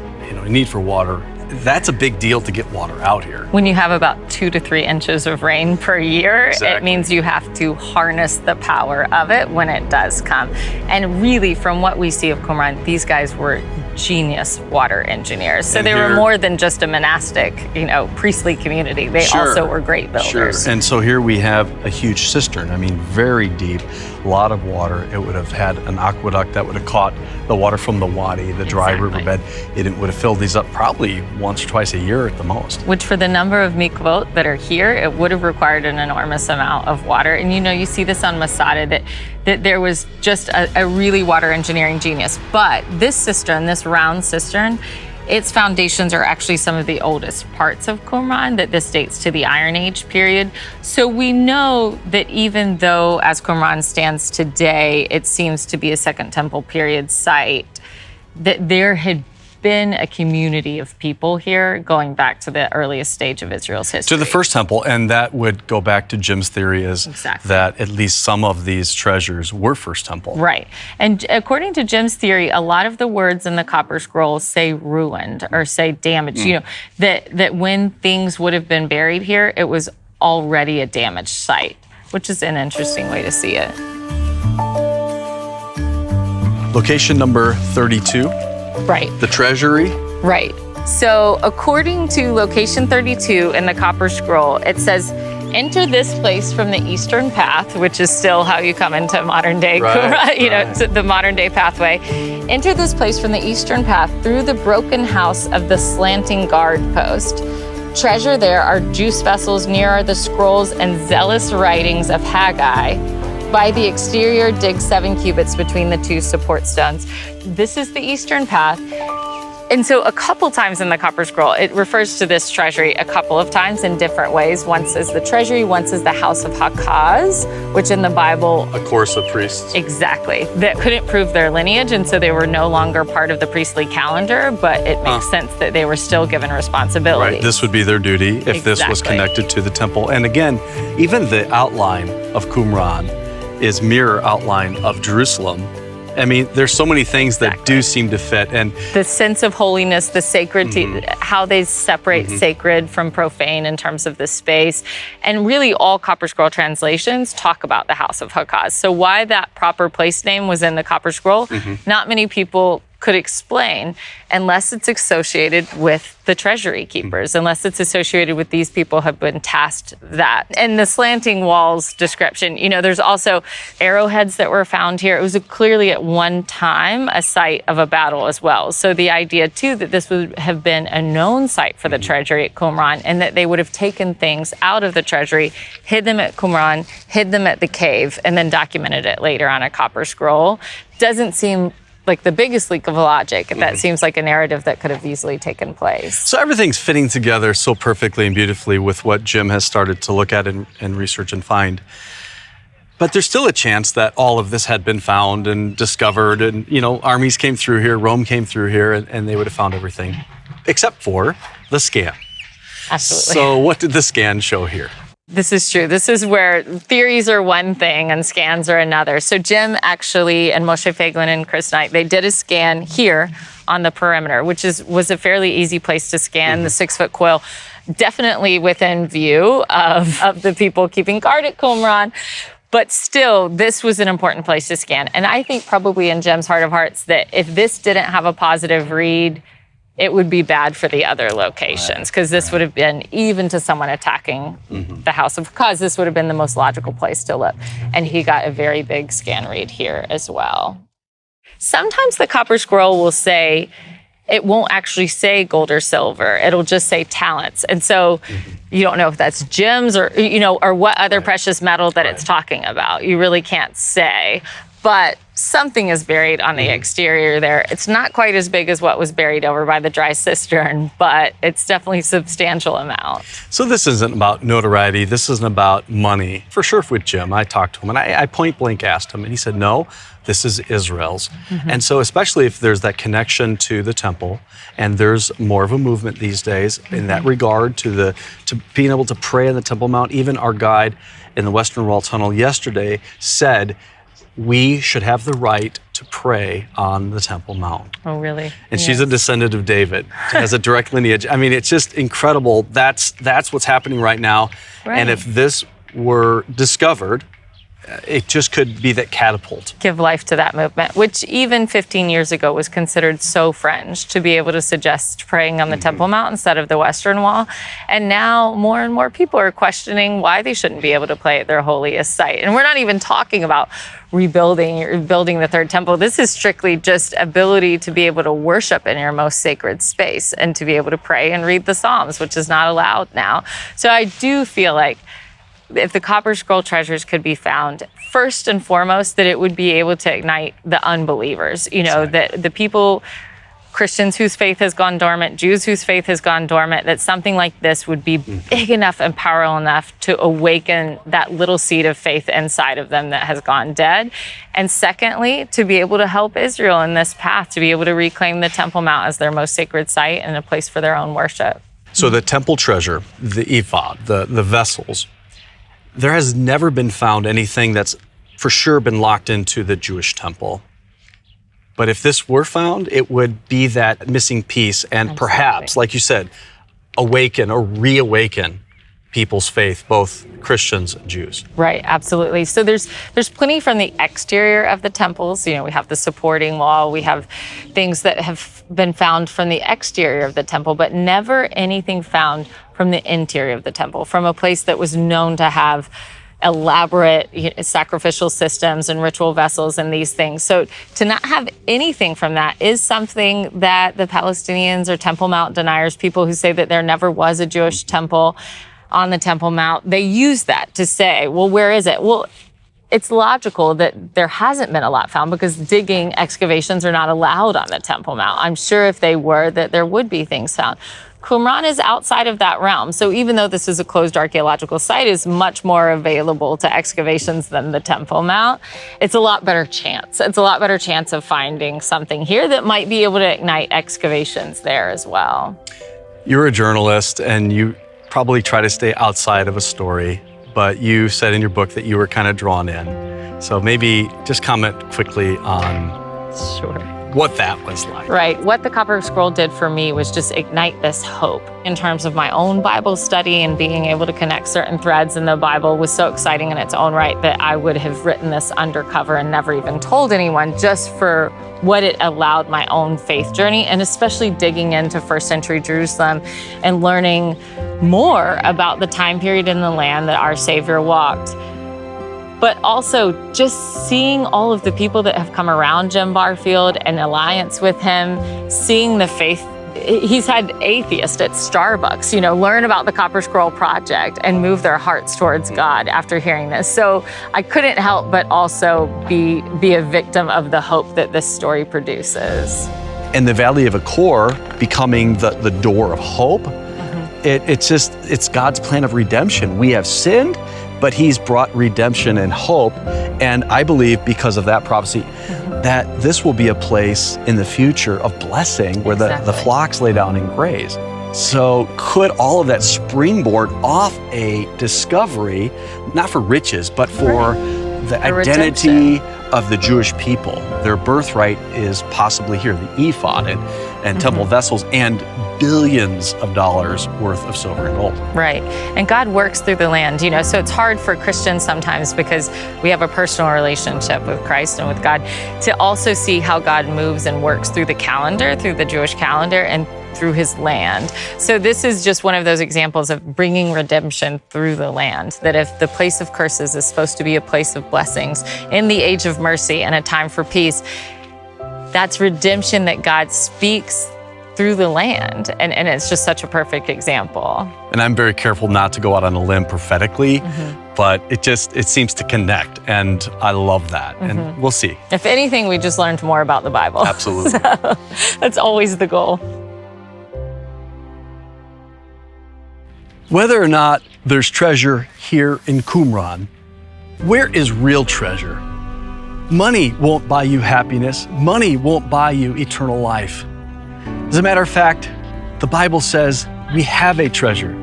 need for water. That's a big deal to get water out here. When you have about 2 to 3 inches of rain per year, it means you have to harness the power of it when it does come. And really, from what we see of Qumran, these guys were genius water engineers. So they were more than just a monastic, priestly community. They also were great builders. Sure. And so here we have a huge cistern. I mean, very deep, a lot of water. It would have had an aqueduct that would have caught the water from the wadi, the dry riverbed. It would have filled these up probably once or twice a year at the most. Which for the number of mikvot that are here, it would have required an enormous amount of water. And you see this on Masada, that there was just a really water engineering genius. But this cistern, this round cistern, its foundations are actually some of the oldest parts of Qumran, that this dates to the Iron Age period. So we know that even though, as Qumran stands today, it seems to be a Second Temple period site, that there had been a community of people here going back to the earliest stage of Israel's history. To the First Temple, and that would go back to Jim's theory is that at least some of these treasures were First Temple. Right. And according to Jim's theory, a lot of the words in the Copper Scroll say ruined or say damaged. That when things would have been buried here, it was already a damaged site, which is an interesting way to see it. Location number 32. Right. The treasury. Right. So according to location 32 in the Copper Scroll, it says, enter this place from the eastern path, which is still how you come into modern day, the modern day pathway. Enter this place from the eastern path through the broken house of the slanting guard post. Treasure there are juice vessels, near are the scrolls and zealous writings of Haggai. By the exterior, dig 7 cubits between the 2 support stones. This is the eastern path. And so a couple times in the Copper Scroll, it refers to this treasury a couple of times in different ways. Once as the treasury, once as the house of Hakaz, which in the Bible... A course of priests. Exactly. That couldn't prove their lineage, and so they were no longer part of the priestly calendar, but it makes sense that they were still given responsibility. Right, this would be their duty if this was connected to the temple. And again, even the outline of Qumran is mirror outline of Jerusalem. I mean, there's so many things that do seem to fit. And the sense of holiness, the sacred, how they separate sacred from profane in terms of the space. And really all Copper Scroll translations talk about the house of Hakaz. So why that proper place name was in the Copper Scroll, not many people could explain unless it's associated with the treasury keepers, unless it's associated with these people have been tasked that. And the slanting walls description, there's also arrowheads that were found here. It was clearly at one time a site of a battle as well. So the idea too that this would have been a known site for the treasury at Qumran, and that they would have taken things out of the treasury, hid them at Qumran, hid them at the cave, and then documented it later on a copper scroll, doesn't seem like the biggest leak of logic. That seems like a narrative that could have easily taken place. So everything's fitting together so perfectly and beautifully with what Jim has started to look at and research and find. But there's still a chance that all of this had been found and discovered, and armies came through here, Rome came through here, and they would have found everything, except for the scan. Absolutely. So what did the scan show here? This is true. This is where theories are one thing and scans are another. So Jim actually, and Moshe Feiglin and Chris Knight, they did a scan here on the perimeter, which was a fairly easy place to scan the 6-foot coil, definitely within view of the people keeping guard at Qumran. But still, this was an important place to scan. And I think probably in Jim's heart of hearts that if this didn't have a positive read, it would be bad for the other locations, because this would have been, even to someone attacking the House of Kaz, this would have been the most logical place to look. And he got a very big scan read here as well. Sometimes the copper scroll will say, it won't actually say gold or silver. It'll just say talents. And so you don't know if that's gems or, or what other precious metal that it's talking about. You really can't say. But something is buried on the exterior there. It's not quite as big as what was buried over by the dry cistern, but it's definitely a substantial amount. So this isn't about notoriety. This isn't about money. For sure with Jim, I talked to him, and I point blank asked him, and he said, no, this is Israel's. And so especially if there's that connection to the temple, and there's more of a movement these days in that regard to being able to pray on the Temple Mount. Even our guide in the Western Wall Tunnel yesterday said, we should have the right to pray on the Temple Mount. Oh, really? And she's a descendant of David, has a direct lineage. I mean, it's just incredible. That's what's happening right now. Right. And if this were discovered, it just could be that catapult. Give life to that movement, which even 15 years ago was considered so fringe to be able to suggest praying on the Temple Mount instead of the Western Wall. And now more and more people are questioning why they shouldn't be able to pray at their holiest site. And we're not even talking about rebuilding the third temple. This is strictly just ability to be able to worship in your most sacred space and to be able to pray and read the Psalms, which is not allowed now. So I do feel like if the copper scroll treasures could be found, first and foremost, that it would be able to ignite the unbelievers, that the people, Christians whose faith has gone dormant, Jews whose faith has gone dormant, that something like this would be big enough and powerful enough to awaken that little seed of faith inside of them that has gone dead. And secondly, to be able to help Israel in this path, to be able to reclaim the Temple Mount as their most sacred site and a place for their own worship. So the temple treasure, the ephod, the vessels, there has never been found anything that's for sure been locked into the Jewish temple. But if this were found, it would be that missing piece and perhaps, like you said, awaken or reawaken people's faith, both Christians and Jews. Right, absolutely. So there's plenty from the exterior of the temples. We have the supporting wall, we have things that have been found from the exterior of the temple, but never anything found from the interior of the temple, from a place that was known to have elaborate sacrificial systems and ritual vessels and these things. So to not have anything from that is something that the Palestinians or Temple Mount deniers, people who say that there never was a Jewish temple on the Temple Mount, they use that to say, well, where is it? Well, it's logical that there hasn't been a lot found because digging excavations are not allowed on the Temple Mount. I'm sure if they were, that there would be things found. Qumran is outside of that realm. So even though this is a closed archaeological site, is much more available to excavations than the Temple Mount. It's a lot better chance. It's a lot better chance of finding something here that might be able to ignite excavations there as well. You're a journalist and you probably try to stay outside of a story, but you said in your book that you were kind of drawn in. So maybe just comment quickly on Sure. what that was like. Right. What the Copper Scroll did for me was just ignite this hope in terms of my own Bible study, and being able to connect certain threads in the Bible was so exciting in its own right that I would have written this undercover and never even told anyone, just for what it allowed my own faith journey, and especially digging into first century Jerusalem and learning more about the time period in the land that our Savior walked. But also just seeing all of the people that have come around Jim Barfield and alliance with him, seeing the faith. He's had atheists at Starbucks, learn about the Copper Scroll Project and move their hearts towards God after hearing this. So I couldn't help but also be a victim of the hope that this story produces. And the Valley of Achor becoming the door of hope, it's God's plan of redemption. We have sinned, but he's brought redemption and hope. And I believe because of that prophecy, that this will be a place in the future of blessing where the flocks lay down and graze. So could all of that springboard off a discovery, not for riches, but for the identity of the Jewish people. Their birthright is possibly here, the ephod and temple vessels, and billions of dollars worth of silver and gold. Right. And God works through the land, so it's hard for Christians sometimes, because we have a personal relationship with Christ and with God, to also see how God moves and works through the calendar, through the Jewish calendar, and through his land. So this is just one of those examples of bringing redemption through the land, that if the place of curses is supposed to be a place of blessings in the age of mercy and a time for peace, that's redemption that God speaks through the land. And it's just such a perfect example. And I'm very careful not to go out on a limb prophetically, but it seems to connect. And I love that. And we'll see. If anything, we just learned more about the Bible. Absolutely. So that's always the goal. Whether or not there's treasure here in Qumran, where is real treasure? Money won't buy you happiness. Money won't buy you eternal life. As a matter of fact, the Bible says we have a treasure.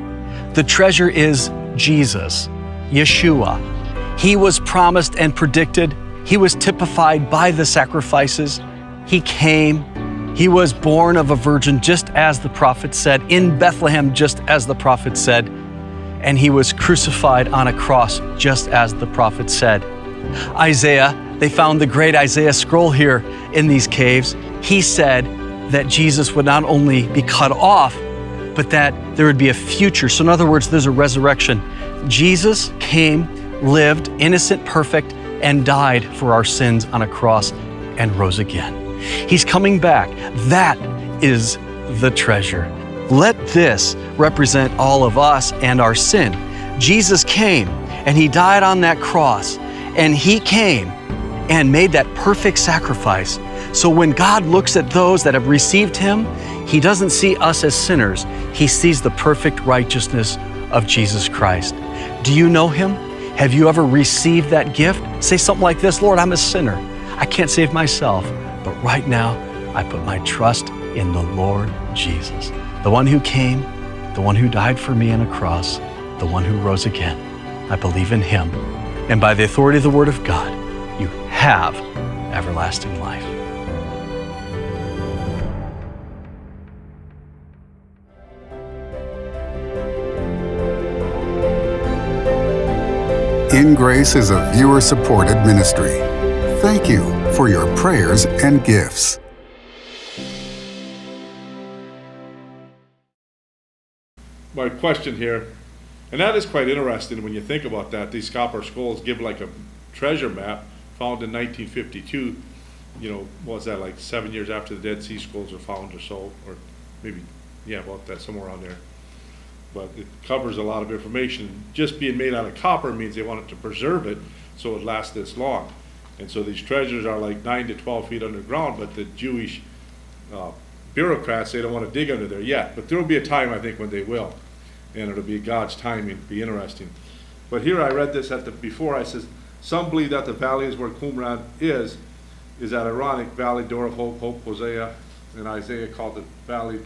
The treasure is Jesus, Yeshua. He was promised and predicted. He was typified by the sacrifices. He came. He was born of a virgin, just as the prophet said, in Bethlehem, just as the prophet said. And he was crucified on a cross, just as the prophet said. Isaiah, they found the great Isaiah scroll here in these caves. He said that Jesus would not only be cut off, but that there would be a future. So in other words, there's a resurrection. Jesus came, lived, innocent, perfect, and died for our sins on a cross and rose again. He's coming back. That is the treasure. Let this represent all of us and our sin. Jesus came and he died on that cross, and he came and made that perfect sacrifice. So when God looks at those that have received him, he doesn't see us as sinners. He sees the perfect righteousness of Jesus Christ. Do you know him? Have you ever received that gift? Say something like this: Lord, I'm a sinner. I can't save myself, but right now I put my trust in the Lord Jesus, the one who came, the one who died for me on a cross, the one who rose again. I believe in him. And by the authority of the Word of God, you have everlasting life. In Grace is a viewer-supported ministry. Thank you for your prayers and gifts. My question here, and that is quite interesting when you think about that. These copper scrolls give like a treasure map found in 1952. What was that, like 7 years after the Dead Sea Scrolls were found or so, or maybe, about that, somewhere around there. But it covers a lot of information. Just being made out of copper means they wanted to preserve it so it lasts this long. And so these treasures are like 9 to 12 feet underground, but the Jewish bureaucrats, they don't want to dig under there yet. But there will be a time, I think, when they will. And it'll be God's timing. It'll be interesting. But here I read this before. I says, some believe that the valley is where Qumran is that ironic valley, door of hope, Hosea, and Isaiah called it valley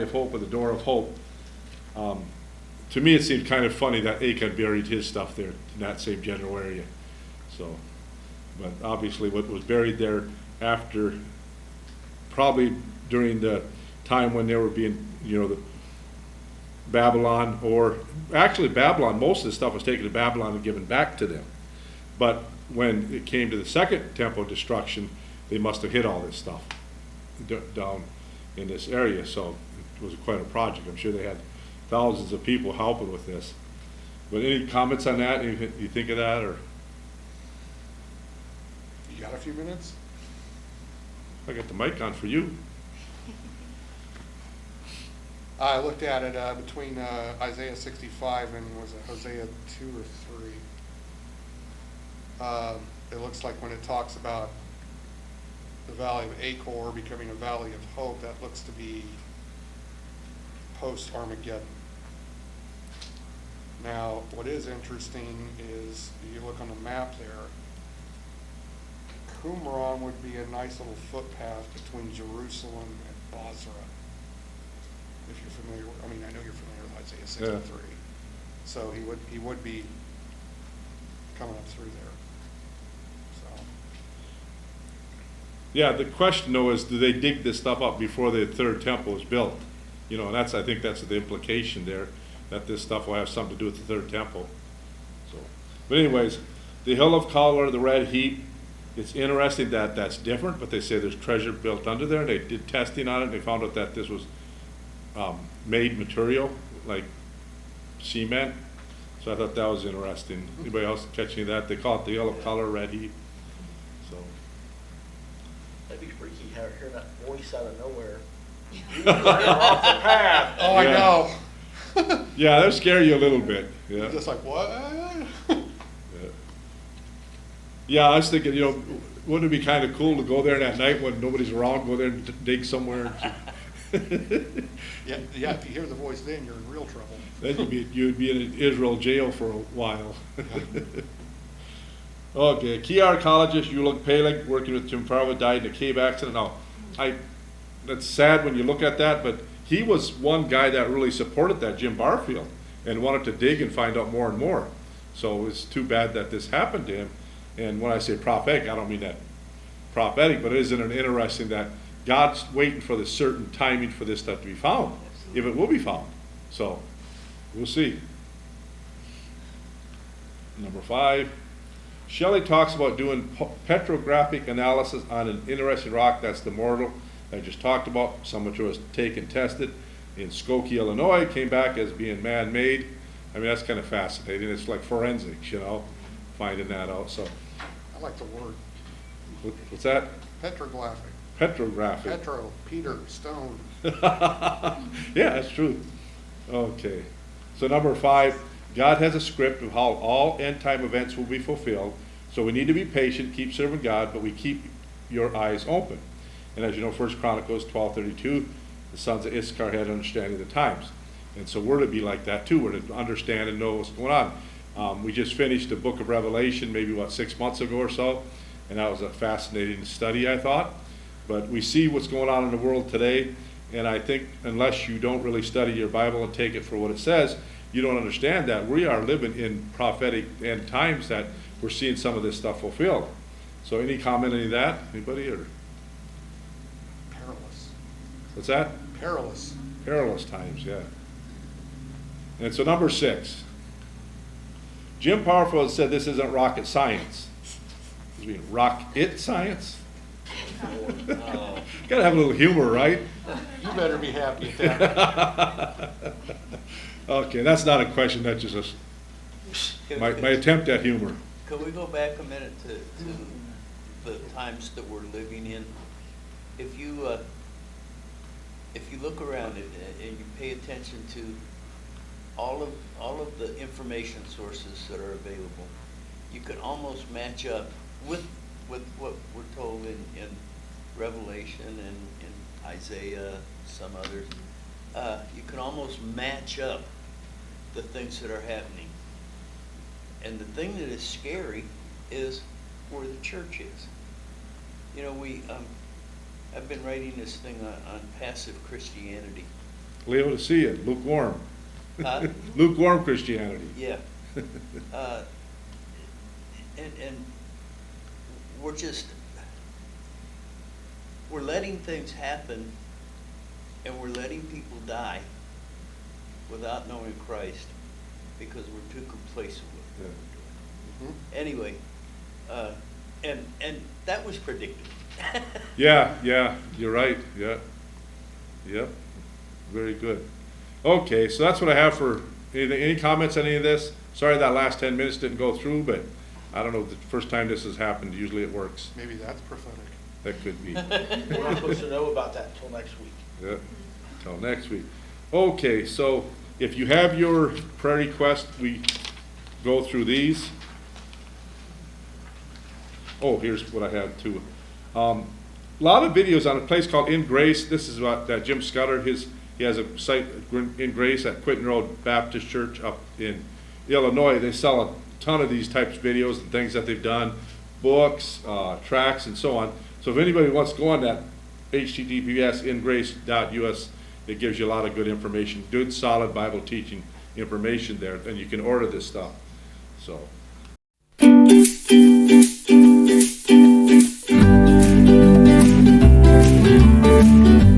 of hope, or the door of hope. To me, it seemed kind of funny that Achan buried his stuff there in that same general area. So, but obviously what was buried there after, probably during the time when they were being, the Babylon, or actually Babylon, most of the stuff was taken to Babylon and given back to them. But when it came to the second temple destruction, they must have hid all this stuff down in this area. So it was quite a project. I'm sure they had thousands of people helping with this. But any comments on that? You think of that, or? You got a few minutes? I got the mic on for you. I looked at it between Isaiah 65 and was it Hosea 2 or 3. It looks like when it talks about the valley of Achor becoming a valley of hope, that looks to be post-Armageddon. Now, what is interesting is you look on the map there, Qumran would be a nice little footpath between Jerusalem and Basra. If you're familiar with, I know you're familiar with Isaiah 63. Yeah. So he would be coming up through there. So. Yeah, the question though is, do they dig this stuff up before the third temple is built? And I think that's the implication there, that this stuff will have something to do with the third temple. So, but anyways, the hill of color, the red heap, it's interesting that that's different, but they say there's treasure built under there. They did testing on it, and they found out that this was made material, like cement. So I thought that was interesting. Anybody else catch any of that? They call it the hill of color, red heap. So. That'd be freaky, hear that voice out of nowhere. You're off the path. Oh, I know. Yeah, that'll scare you a little bit. Yeah. You're just like, what? Yeah, I was thinking, wouldn't it be kind of cool to go there at night when nobody's around, go there and dig somewhere? Yeah, if you hear the voice then, you're in real trouble. Then you'd be in Israel jail for a while. Okay, key archaeologist Ulugh Peleg, working with Jim Farva, died in a cave accident. Now, that's sad when you look at that, but he was one guy that really supported that, Jim Barfield, and wanted to dig and find out more and more. So it was too bad that this happened to him. And when I say prophetic, I don't mean that prophetic, but isn't it interesting that God's waiting for the certain timing for this stuff to be found, if it will be found. So we'll see. Number 5, Shelley talks about doing petrographic analysis on an interesting rock. That's the mortal I just talked about. Some which was taken, tested in Skokie, Illinois, came back as being man-made. That's kind of fascinating. It's like forensics, finding that out. So I like the word. What's that? Petrographic. Petrographic. Petro, Peter, stone. Yeah, that's true. Okay. So number 5, God has a script of how all end time events will be fulfilled. So we need to be patient, keep serving God, but we keep your eyes open. And as you know, 1 Chronicles 12:32, the sons of Issachar had understanding of the times. And so we're to be like that too. We're to understand and know what's going on. We just finished the book of Revelation, maybe 6 months ago or so, and that was a fascinating study, I thought. But we see what's going on in the world today, and I think unless you don't really study your Bible and take it for what it says, you don't understand that we are living in prophetic end times, that we're seeing some of this stuff fulfilled. So any comment on any of that? Anybody? Or perilous. What's that? Perilous. Perilous times, yeah. And so number 6. Jim Powerful said this isn't rocket science. You mean rocket science? Gotta have a little humor, right? You better be happy at that. Okay, that's not a question, that's just my attempt at humor. Could we go back a minute to the times that we're living in? If you look around and you pay attention to all of the information sources that are available, you can almost match up with what we're told in Revelation and in Isaiah, some others. You can almost match up the things that are happening. And the thing that is scary is where the church is. I've been writing this thing on passive Christianity. Laodicea, lukewarm. Lukewarm Christianity. Yeah. And we're just, we're letting things happen, and we're letting people die without knowing Christ because we're too complacent with what we're doing. Anyway, and that was predictable. Yeah, you're right, yeah. Yep, very good. Okay, so that's what I have for, any comments on any of this? Sorry that last 10 minutes didn't go through, but I don't know, the first time this has happened, usually it works. Maybe that's prophetic. That could be. We're not supposed to know about that until next week. Yeah, till next week. Okay, so if you have your prayer request, we go through these. Oh, here's what I have too. A lot of videos on a place called In Grace. This is what Jim Scudder, he has a site, In Grace, at Quinton Road Baptist Church up in Illinois. They sell a ton of these types of videos and things that they've done, books, tracts, and so on. So if anybody wants to go on that, https://ingrace.us, it gives you a lot of good information, good, solid Bible teaching information there, and you can order this stuff. So